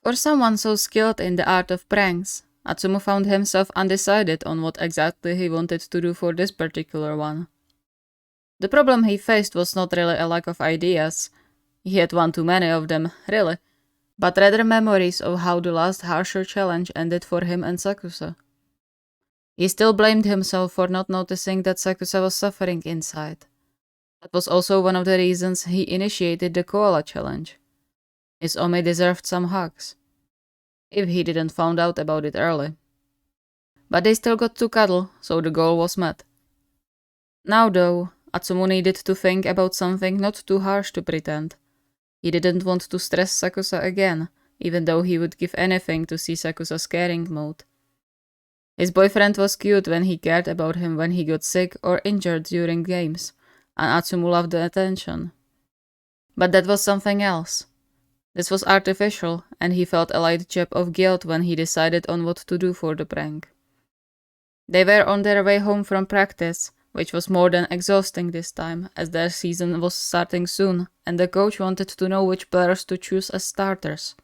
For someone so skilled in the art of pranks, Atsumu found himself undecided on what exactly he wanted to do for this particular one. The problem he faced was not really a lack of ideas, he had one too many of them, really, but rather memories of how the last harsher challenge ended for him and Sakusa. He still blamed himself for not noticing that Sakusa was suffering inside. That was also one of the reasons he initiated the koala challenge. His Omi deserved some hugs. If he didn't found out about it early. But they still got to cuddle, so the goal was met. Now though, Atsumu needed to think about something not too harsh to pretend. He didn't want to stress Sakusa again, even though he would give anything to see Sakusa's caring mode. His boyfriend was cute when he cared about him when he got sick or injured during games, and Atsumu loved the attention. But that was something else. This was artificial, and he felt a light jab of guilt when he decided on what to do for the prank. They were on their way home from practice, which was more than exhausting this time, as their season was starting soon, and the coach wanted to know which players to choose as starters.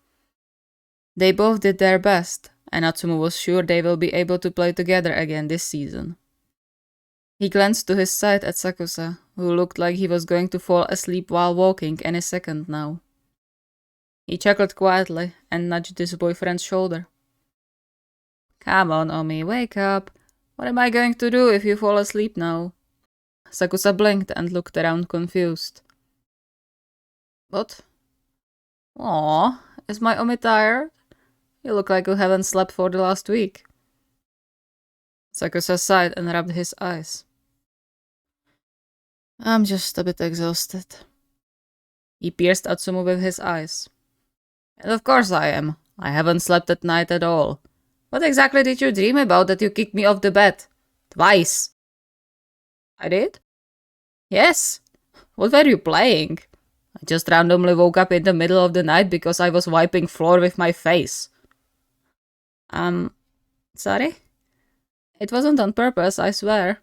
They both did their best, and Atsumu was sure they will be able to play together again this season. He glanced to his side at Sakusa, who looked like he was going to fall asleep while walking any second now. He chuckled quietly and nudged his boyfriend's shoulder. "Come on, Omi, wake up. What am I going to do if you fall asleep now?" Sakusa blinked and looked around confused. "What? Aw, is my Omi tired? You look like you haven't slept for the last week." Sakusa sighed and rubbed his eyes. "I'm just a bit exhausted." He pierced Atsumu with his eyes. "And of course I am. I haven't slept at night at all. What exactly did you dream about that you kicked me off the bed? Twice." "I did?" "Yes. What were you playing? I just randomly woke up in the middle of the night because I was wiping floor with my face." Sorry? It wasn't on purpose, I swear."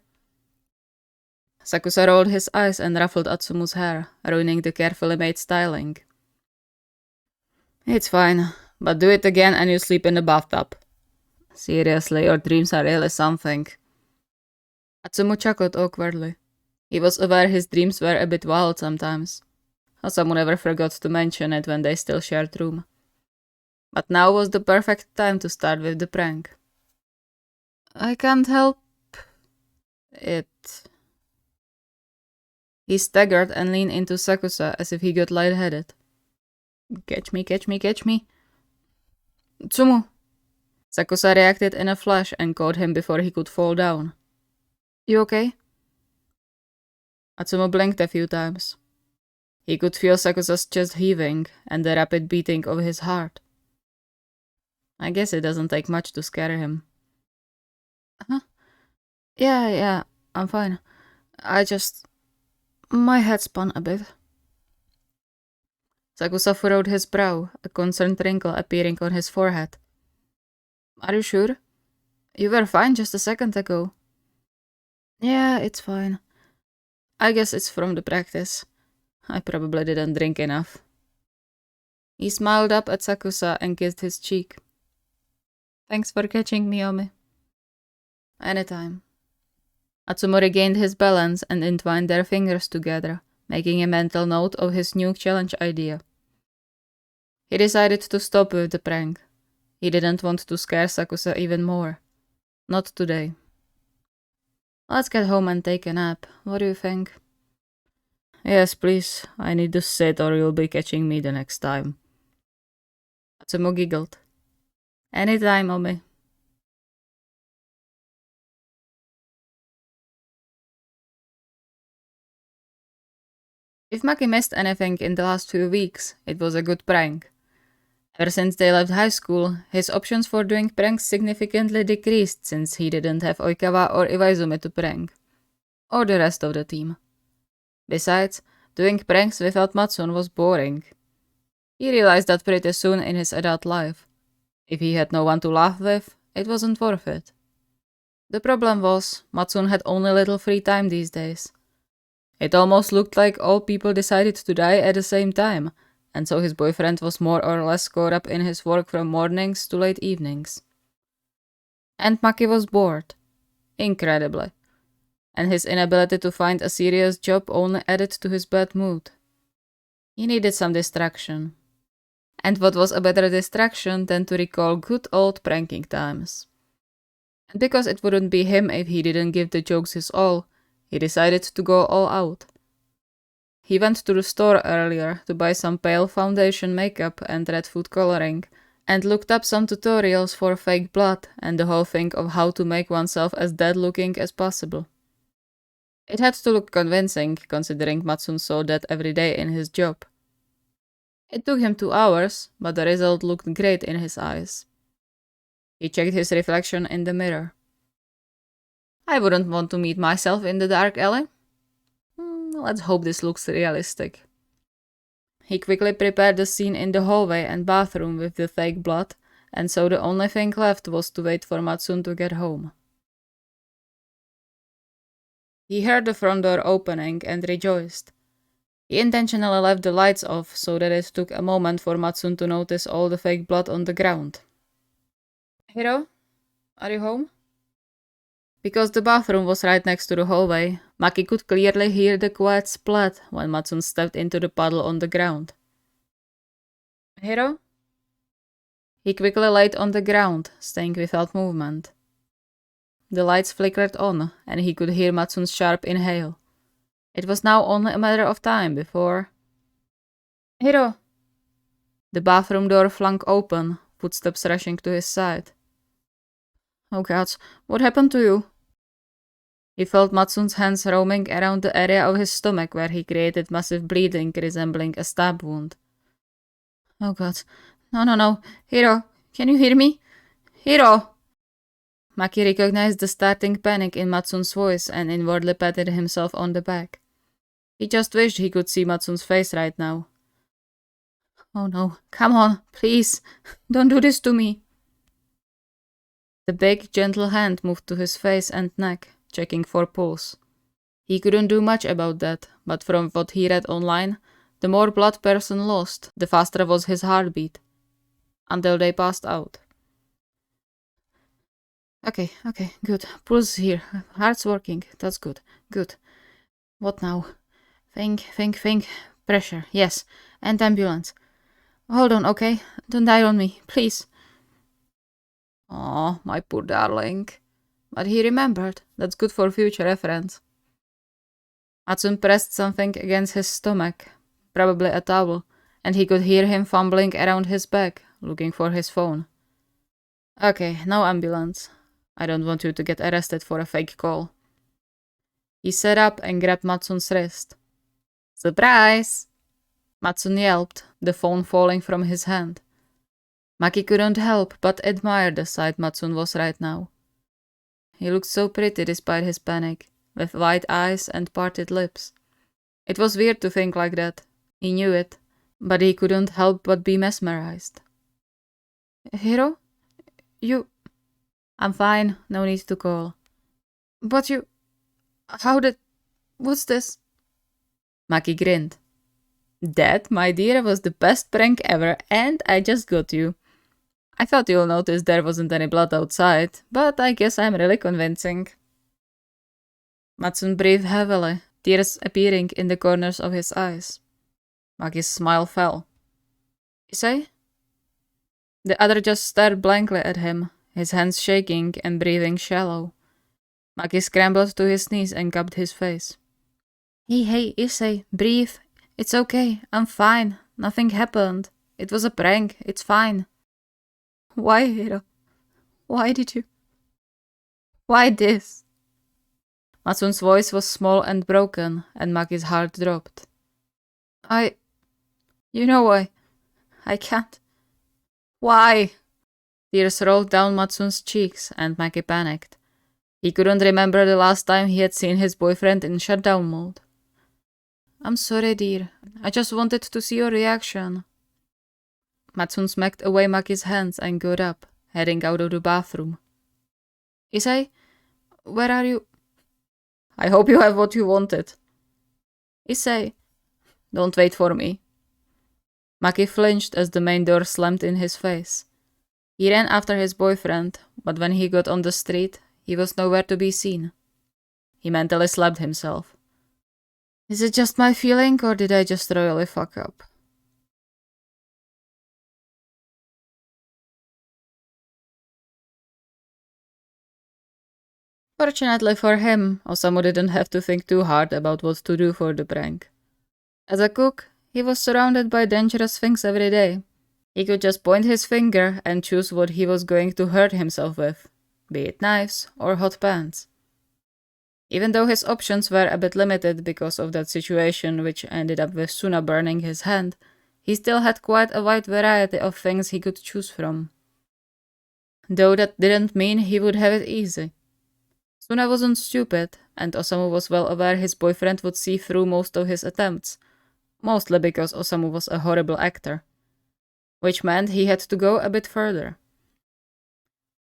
Sakusa rolled his eyes and ruffled Atsumu's hair, ruining the carefully made styling. "It's fine, but do it again and you sleep in the bathtub. Seriously, your dreams are really something." Atsumu chuckled awkwardly. He was aware his dreams were a bit wild sometimes. Osamu never forgot to mention it when they still shared room. But now was the perfect time to start with the prank. "I can't help it." He staggered and leaned into Sakusa as if he got lightheaded. Catch me, catch me, catch me." "Tsumu!" Sakusa reacted in a flash and caught him before he could fall down. "You okay?" Atsumu blinked a few times. He could feel Sakusa's chest heaving and the rapid beating of his heart. I guess it doesn't take much to scare him. "Huh? Yeah, I'm fine. My head spun a bit." Sakusa furrowed his brow, a concerned wrinkle appearing on his forehead. "Are you sure? You were fine just a second ago." "Yeah, it's fine. I guess it's from the practice. I probably didn't drink enough." He smiled up at Sakusa and kissed his cheek. "Thanks for catching me, Omi." "Anytime." Atsumu regained his balance and entwined their fingers together, making a mental note of his new challenge idea. He decided to stop with the prank. He didn't want to scare Sakusa even more. Not today. "Let's get home and take a nap. What do you think?" "Yes, please. I need to sit or you'll be catching me the next time." Atsumu giggled. "Anytime, Omi." If Maki missed anything in the last few weeks, it was a good prank. Ever since they left high school, his options for doing pranks significantly decreased since he didn't have Oikawa or Iwaizumi to prank. Or the rest of the team. Besides, doing pranks without Matsun was boring. He realized that pretty soon in his adult life. If he had no one to laugh with, it wasn't worth it. The problem was, Matsun had only little free time these days. It almost looked like all people decided to die at the same time, and so his boyfriend was more or less caught up in his work from mornings to late evenings. And Maki was bored. Incredibly. And his inability to find a serious job only added to his bad mood. He needed some distraction. And what was a better distraction than to recall good old pranking times? And because it wouldn't be him if he didn't give the jokes his all, he decided to go all out. He went to the store earlier to buy some pale foundation makeup and red food coloring, and looked up some tutorials for fake blood and the whole thing of how to make oneself as dead looking as possible. It had to look convincing, considering Matsun saw that every day in his job. It took him 2 hours, but the result looked great in his eyes. He checked his reflection in the mirror. I wouldn't want to meet myself in the dark alley. Let's hope this looks realistic. He quickly prepared the scene in the hallway and bathroom with the fake blood, and so the only thing left was to wait for Matsun to get home. He heard the front door opening and rejoiced. He intentionally left the lights off so that it took a moment for Matsun to notice all the fake blood on the ground. Hiro, are you home? Because the bathroom was right next to the hallway, Maki could clearly hear the quiet splat when Matsun stepped into the puddle on the ground. Hiro? He quickly laid on the ground, staying without movement. The lights flickered on, and he could hear Matsun's sharp inhale. It was now only a matter of time before... Hiro! The bathroom door flung open, footsteps rushing to his side. Oh gods, what happened to you? He felt Matsun's hands roaming around the area of his stomach where he created massive bleeding resembling a stab wound. Oh god, no, Hiro, can you hear me? Hiro! Maki recognized the starting panic in Matsun's voice and inwardly patted himself on the back. He just wished he could see Matsun's face right now. Oh no, come on, please, don't do this to me. The big, gentle hand moved to his face and neck, checking for pulse. He couldn't do much about that, but from what he read online, the more blood person lost, the faster was his heartbeat. Until they passed out. Okay, good. Pulse here. Heart's working. That's good. Good. What now? Think. Pressure. Yes. And ambulance. Hold on, okay? Don't die on me, please. Oh, my poor darling. But he remembered. That's good for future reference. Atsumu pressed something against his stomach, probably a towel, and he could hear him fumbling around his bag, looking for his phone. Okay, no ambulance. I don't want you to get arrested for a fake call. He sat up and grabbed Matsun's wrist. Surprise! Matsun yelped, the phone falling from his hand. Maki couldn't help but admire the sight Matsun was right now. He looked so pretty despite his panic, with wide eyes and parted lips. It was weird to think like that. He knew it, but he couldn't help but be mesmerized. Hiro? You... I'm fine, no need to call. But you... How did... What's this? Maki grinned. That, my dear, was the best prank ever, and I just got you. I thought you'll notice there wasn't any blood outside, but I guess I'm really convincing. Matsun breathed heavily, tears appearing in the corners of his eyes. Maki's smile fell. Issei? The other just stared blankly at him, his hands shaking and breathing shallow. Maki scrambled to his knees and cupped his face. Hey, Issei, breathe. It's okay, I'm fine. Nothing happened. It was a prank, it's fine. Why, Hiro? Why did you... Why this? Matsun's voice was small and broken, and Maki's heart dropped. You know why? I can't. Why? Tears rolled down Matsun's cheeks, and Maki panicked. He couldn't remember the last time he had seen his boyfriend in shutdown mode. I'm sorry, dear. I just wanted to see your reaction. Matsun smacked away Maki's hands and got up, heading out of the bathroom. Issei, where are you? I hope you have what you wanted. Issei, don't wait for me. Maki flinched as the main door slammed in his face. He ran after his boyfriend, but when he got on the street, he was nowhere to be seen. He mentally slapped himself. Is it just my feeling, or did I just royally fuck up? Fortunately for him, Osamu didn't have to think too hard about what to do for the prank. As a cook, he was surrounded by dangerous things every day. He could just point his finger and choose what he was going to hurt himself with, be it knives or hot pans. Even though his options were a bit limited because of that situation which ended up with Suna burning his hand, he still had quite a wide variety of things he could choose from. Though that didn't mean he would have it easy. Suna wasn't stupid, and Osamu was well aware his boyfriend would see through most of his attempts, mostly because Osamu was a horrible actor, which meant he had to go a bit further.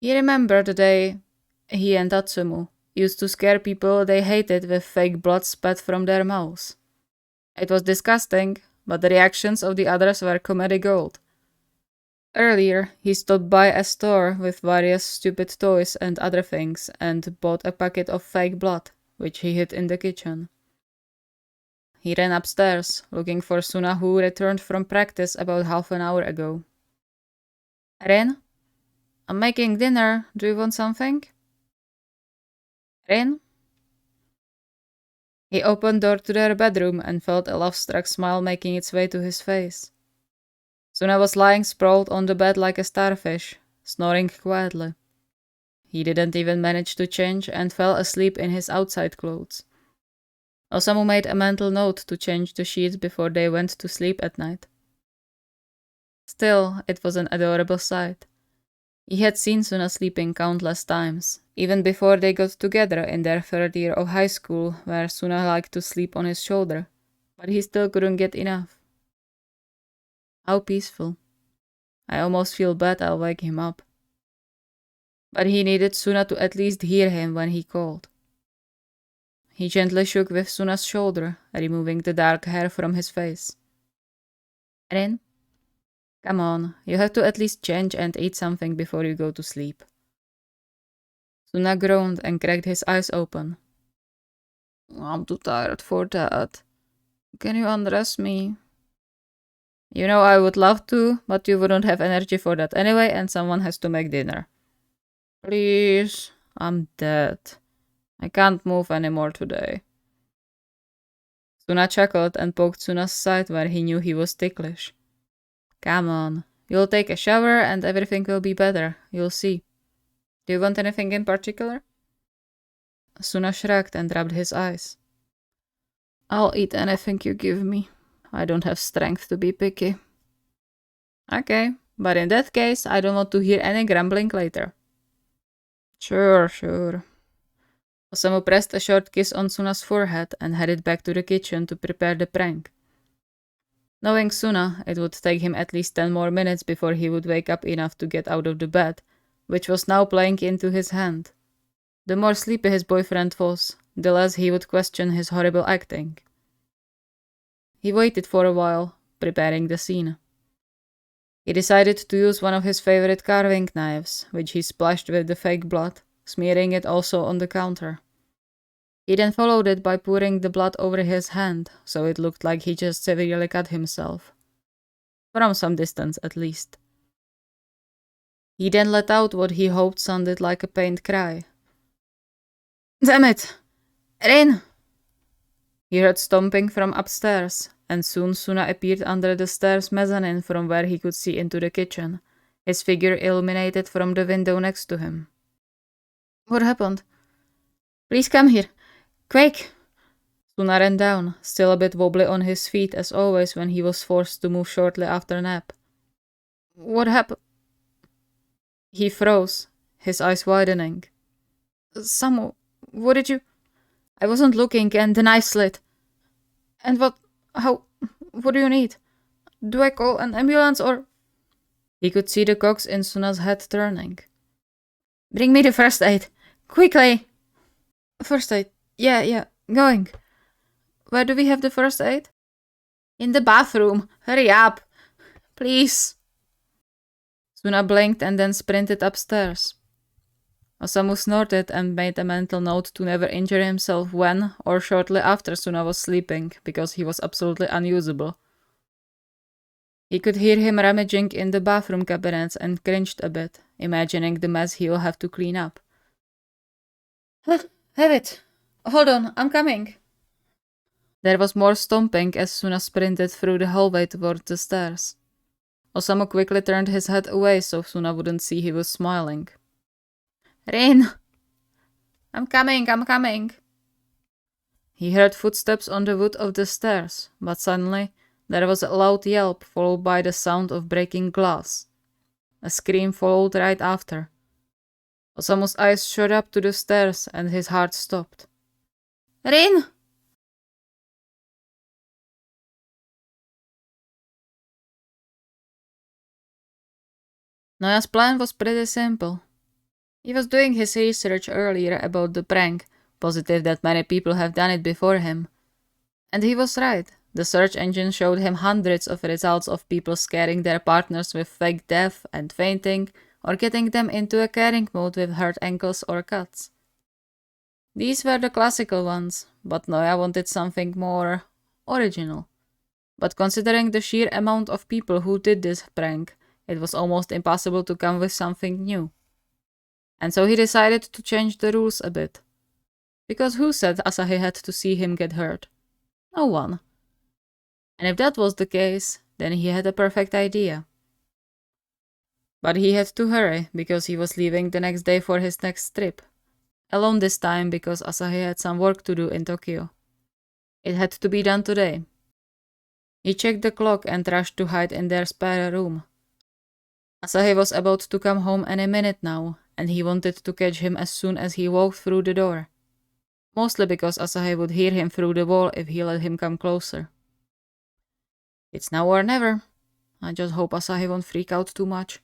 He remembered the day he and Atsumu used to scare people they hated with fake blood spat from their mouths. It was disgusting, but the reactions of the others were comedy gold. Earlier, he stopped by a store with various stupid toys and other things and bought a packet of fake blood, which he hid in the kitchen. He ran upstairs, looking for Suna, who returned from practice about half an hour ago. Ren? I'm making dinner. Do you want something? Ren? He opened door to their bedroom and felt a love-struck smile making its way to his face. Suna was lying sprawled on the bed like a starfish, snoring quietly. He didn't even manage to change and fell asleep in his outside clothes. Osamu made a mental note to change the sheets before they went to sleep at night. Still, it was an adorable sight. He had seen Suna sleeping countless times, even before they got together in their third year of high school, where Suna liked to sleep on his shoulder, but he still couldn't get enough. How peaceful. I almost feel bad I'll wake him up. But he needed Suna to at least hear him when he called. He gently shook with Suna's shoulder, removing the dark hair from his face. Rin? Come on, you have to at least change and eat something before you go to sleep. Suna groaned and cracked his eyes open. I'm too tired for that. Can you undress me? You know I would love to, but you wouldn't have energy for that anyway, and someone has to make dinner. Please, I'm dead. I can't move anymore today. Suna chuckled and poked Suna's side where he knew he was ticklish. Come on, you'll take a shower and everything will be better, you'll see. Do you want anything in particular? Suna shrugged and rubbed his eyes. I'll eat anything you give me. I don't have strength to be picky. Okay, but in that case, I don't want to hear any grumbling later. Sure. Osamu pressed a short kiss on Suna's forehead and headed back to the kitchen to prepare the prank. Knowing Suna, it would take him at least 10 more minutes before he would wake up enough to get out of the bed, which was now playing into his hand. The more sleepy his boyfriend was, the less he would question his horrible acting. He waited for a while, preparing the scene. He decided to use one of his favorite carving knives, which he splashed with the fake blood, smearing it also on the counter. He then followed it by pouring the blood over his hand, so it looked like he just severely cut himself. From some distance, at least. He then let out what he hoped sounded like a pained cry. Damn it! Rin! He heard stomping from upstairs, and soon Suna appeared under the stairs mezzanine from where he could see into the kitchen, his figure illuminated from the window next to him. What happened? Please come here. Quick! Suna ran down, still a bit wobbly on his feet as always when he was forced to move shortly after nap. What happened? He froze, his eyes widening. Samu, what did you... I wasn't looking and the knife slid. And what do you need? Do I call an ambulance or... He could see the cogs in Suna's head turning. Bring me the first aid. Quickly! First aid. Yeah, going. Where do we have the first aid? In the bathroom. Hurry up. Please. Suna blinked and then sprinted upstairs. Osamu snorted and made a mental note to never injure himself when or shortly after Suna was sleeping, because he was absolutely unusable. He could hear him rummaging in the bathroom cabinets and cringed a bit, imagining the mess he'll have to clean up. Have it! Hold on, I'm coming! There was more stomping as Suna sprinted through the hallway toward the stairs. Osamu quickly turned his head away so Suna wouldn't see he was smiling. Rin! I'm coming! He heard footsteps on the wood of the stairs, but suddenly there was a loud yelp followed by the sound of breaking glass. A scream followed right after. Osamu's eyes shot up to the stairs and his heart stopped. Rin! Noya's plan was pretty simple. He was doing his research earlier about the prank, positive that many people have done it before him. And he was right. The search engine showed him hundreds of results of people scaring their partners with fake death and fainting, or getting them into a caring mode with hurt ankles or cuts. These were the classical ones, but Noya wanted something more original. But considering the sheer amount of people who did this prank, it was almost impossible to come with something new. And so he decided to change the rules a bit. Because who said Asahi had to see him get hurt? No one. And if that was the case, then he had a perfect idea. But he had to hurry, because he was leaving the next day for his next trip. Alone this time, because Asahi had some work to do in Tokyo. It had to be done today. He checked the clock and rushed to hide in their spare room. Asahi was about to come home any minute now, and he wanted to catch him as soon as he walked through the door. Mostly because Asahi would hear him through the wall if he let him come closer. It's now or never. I just hope Asahi won't freak out too much.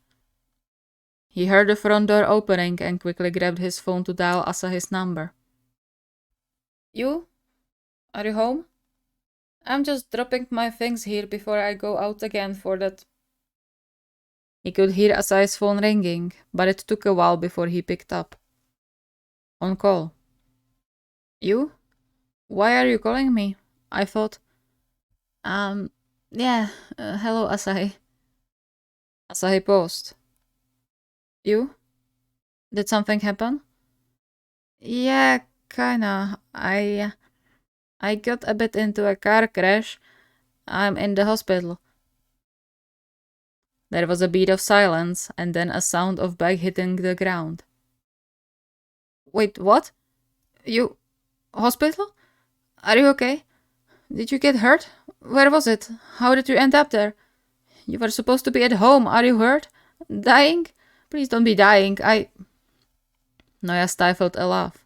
He heard the front door opening and quickly grabbed his phone to dial Asahi's number. You? Are you home? I'm just dropping my things here before I go out again for that. He could hear Asahi's phone ringing, but it took a while before he picked up. On call. You? Why are you calling me? I thought... Yeah, hello Asahi. Asahi paused. You? Did something happen? Yeah, kinda. I got a bit into a car crash. I'm in the hospital. There was a beat of silence, and then a sound of bag hitting the ground. Wait, what? You... hospital? Are you okay? Did you get hurt? Where was it? How did you end up there? You were supposed to be at home. Are you hurt? Dying? Please don't be dying. Noya stifled a laugh.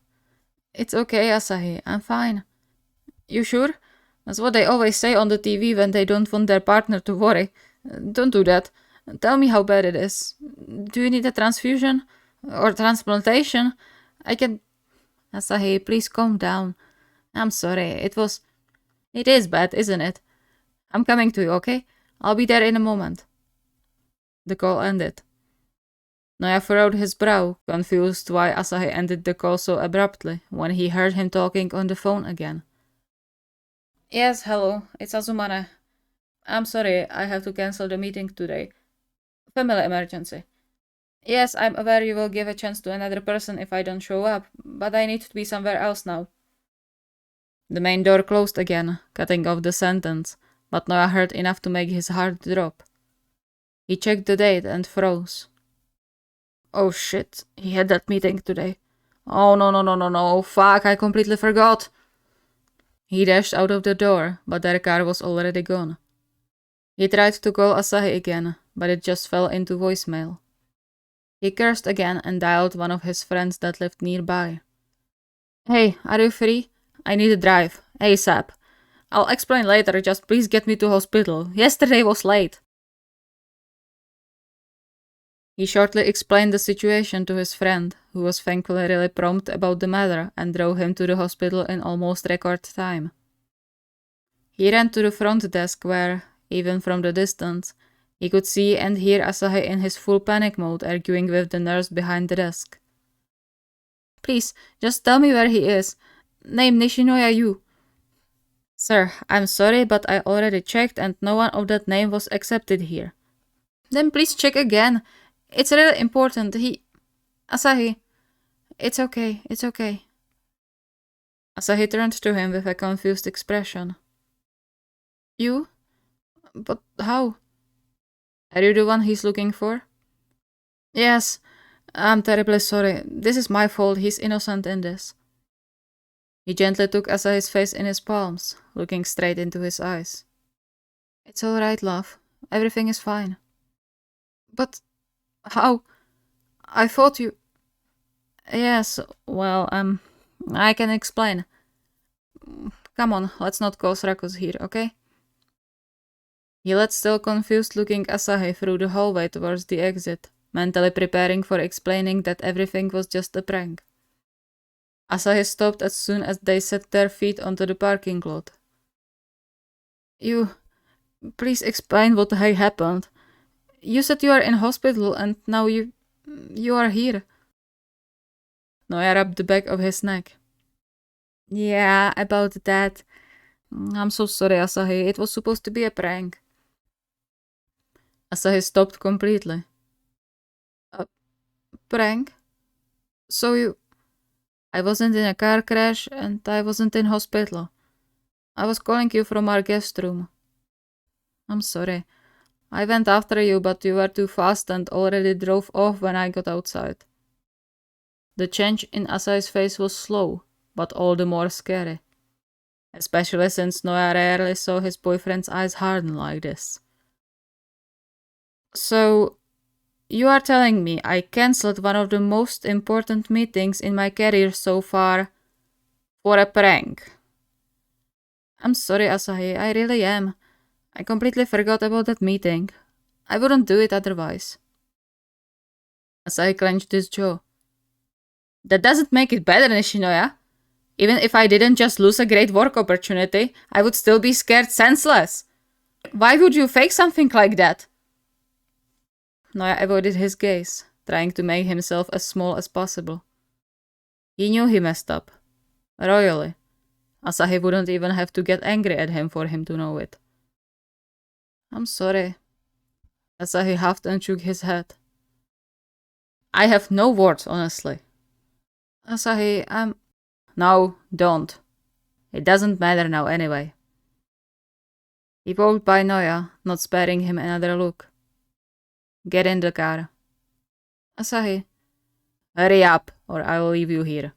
It's okay, Asahi. I'm fine. You sure? That's what they always say on the TV when they don't want their partner to worry. Don't do that. Tell me how bad it is. Do you need a transfusion? Or transplantation? I can... Asahi, please calm down. I'm sorry. It is bad, isn't it? I'm coming to you, okay? I'll be there in a moment. The call ended. Noya furrowed his brow, confused why Asahi ended the call so abruptly when he heard him talking on the phone again. Yes, hello. It's Azumane. I'm sorry, I have to cancel the meeting today. Family emergency. Yes, I'm aware you will give a chance to another person if I don't show up, but I need to be somewhere else now. The main door closed again, cutting off the sentence, but Noya heard enough to make his heart drop. He checked the date and froze. Oh shit, he had that meeting today. Oh no, fuck, I completely forgot. He dashed out of the door, but their car was already gone. He tried to call Asahi again, but it just fell into voicemail. He cursed again and dialed one of his friends that lived nearby. Hey, are you free? I need a drive, ASAP. I'll explain later, just please get me to hospital. Yesterday was late. He shortly explained the situation to his friend, who was thankfully really prompt about the matter and drove him to the hospital in almost record time. He ran to the front desk where, even from the distance, He could see and hear Asahi in his full panic mode arguing with the nurse behind the desk. Please, just tell me where he is. Name Nishinoya Yu. Sir, I'm sorry, but I already checked and no one of that name was accepted here. Then please check again. It's really important. Asahi. It's okay, it's okay. Asahi turned to him with a confused expression. You? But how? Are you the one he's looking for? Yes. I'm terribly sorry. This is my fault. He's innocent in this. He gently took Asahi's face in his palms, looking straight into his eyes. It's all right, love. Everything is fine. But how? I thought you... Yes, well, I can explain. Come on, let's not cause ruckus here, okay? He led still confused-looking Asahi through the hallway towards the exit, mentally preparing for explaining that everything was just a prank. Asahi stopped as soon as they set their feet onto the parking lot. You... Please explain what happened. You said you are in hospital and now you are here. Noya rubbed the back of his neck. Yeah, about that. I'm so sorry, Asahi. It was supposed to be a prank. Asahi stopped completely. A prank? So you... I wasn't in a car crash and I wasn't in hospital. I was calling you from our guest room. I'm sorry. I went after you, but you were too fast and already drove off when I got outside. The change in Asahi's face was slow, but all the more scary. Especially since Noya rarely saw his boyfriend's eyes harden like this. So, you are telling me I cancelled one of the most important meetings in my career so far for a prank? I'm sorry, Asahi, I really am. I completely forgot about that meeting. I wouldn't do it otherwise. Asahi clenched his jaw. That doesn't make it better, Nishinoya. Even if I didn't just lose a great work opportunity, I would still be scared senseless. Why would you fake something like that? Noya avoided his gaze, trying to make himself as small as possible. He knew he messed up. Royally. Asahi wouldn't even have to get angry at him for him to know it. I'm sorry. Asahi huffed and shook his head. I have no words, honestly. Asahi, No, don't. It doesn't matter now anyway. He walked by Noya, not sparing him another look. Get in the car. Asahi. Hurry up, or I will leave you here.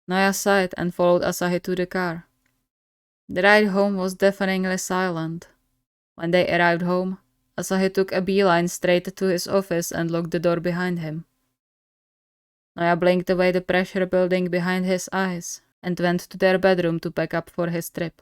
Noya sighed and followed Asahi to the car. The ride home was deafeningly silent. When they arrived home, Asahi took a beeline straight to his office and locked the door behind him. Noya blinked away the pressure building behind his eyes and went to their bedroom to pack up for his trip.